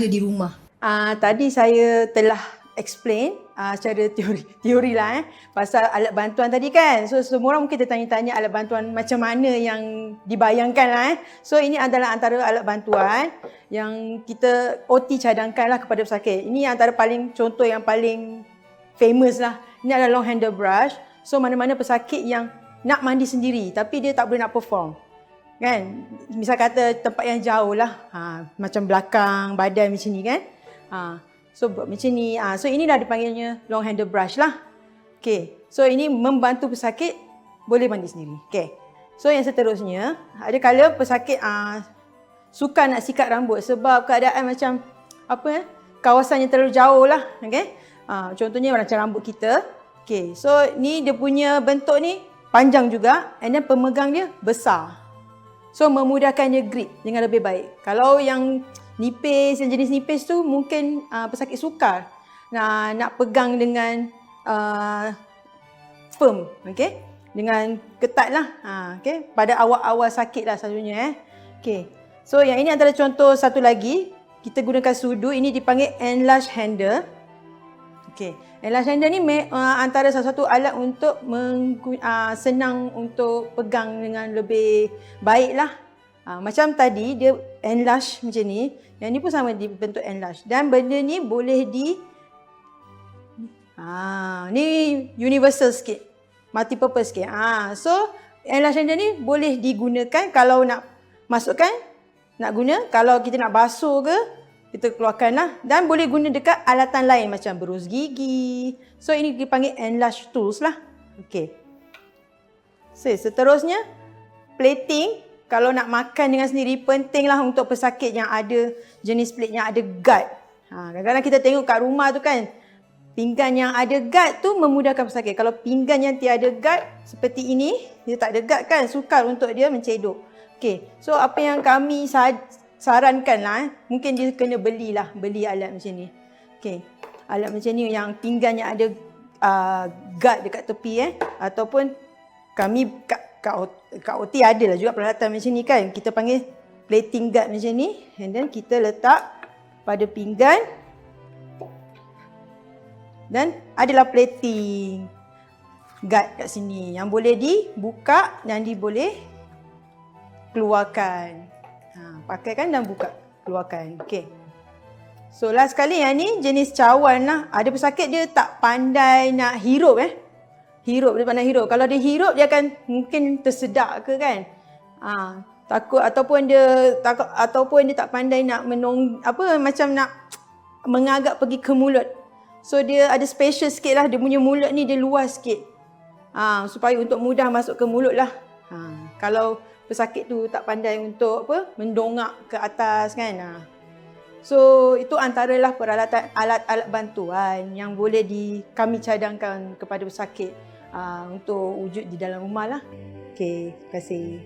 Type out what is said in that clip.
di rumah? Tadi saya telah explain secara teori lah pasal alat bantuan tadi kan. So semua orang mungkin tertanya-tanya alat bantuan macam mana yang dibayangkan lah So ini adalah antara alat bantuan yang kita OT cadangkan lah kepada pesakit. Ini antara contoh yang paling famous lah. Ini adalah long handle brush. So mana-mana pesakit yang nak mandi sendiri tapi dia tak boleh nak perform. Kan? Misal kata tempat yang jauh lah. Macam belakang badan macam ni kan. So buat macam ni. So inilah dipanggilnya long handle brush lah. Okay. So ini membantu pesakit boleh mandi sendiri. Okay. So yang seterusnya, ada kala pesakit suka nak sikat rambut sebab keadaan macam kawasan yang terlalu jauh lah. Okay. Contohnya macam rambut kita. Okay. So ni dia punya bentuk ni panjang juga and then pemegang dia besar. So memudahkan dia grip dengan lebih baik. Kalau yang nipis, yang jenis nipis tu mungkin pesakit sukar nak pegang dengan firm, okay? Dengan ketat lah, okay? Pada awal-awal sakit lah selalunya. Okay. So yang ini antara contoh satu lagi, kita gunakan sudu, ini dipanggil enlarged handle. Okay. Enlarged handle ni antara salah satu alat untuk senang untuk pegang dengan lebih baik lah. Macam tadi dia enlarge macam ni, yang ni pun sama dibentuk enlarge dan benda ni boleh ni universal sikit, multi purpose sikit. So enlarge handle ni boleh digunakan kalau nak masukkan, nak guna, kalau kita nak basuh ke, kita keluarkan lah. Dan boleh guna dekat alatan lain macam berus gigi. So ini dipanggil enlarged tools lah. Okay. So seterusnya plating. Kalau nak makan dengan sendiri, pentinglah untuk pesakit yang ada jenis plate yang ada guard. Kadang-kadang kita tengok kat rumah tu kan, pinggan yang ada guard tu memudahkan pesakit. Kalau pinggan yang tiada guard seperti ini, dia tak ada guard kan, sukar untuk dia mencedok. Okay. So apa yang kami sarankan lah, mungkin dia kena beli alat macam ni. Okay. Alat macam ni yang pinggan yang ada guard dekat tepi ataupun kami kat OT ada lah juga peralatan macam ni kan. Kita panggil plating guard macam ni and then kita letak pada pinggan dan adalah plating guard kat sini yang boleh dibuka dan boleh keluarkan. Pakaikan dan buka, keluarkan. Okay. So last sekali yang ni jenis cawan lah. Ada pesakit dia tak pandai nak hirup dia pandai hirup. Kalau dia hirup dia akan mungkin tersedak ke kan. Takut ataupun dia tak pandai nak macam nak mengagak pergi ke mulut. So dia ada special sikit lah, dia punya mulut ni dia luas sikit. Supaya untuk mudah masuk ke mulut lah. Kalau pesakit tu tak pandai untuk mendongak ke atas kan. So itu antaralah peralatan alat-alat bantuan yang boleh kami cadangkan kepada pesakit untuk wujud di dalam rumah lah. Okay, terima kasih.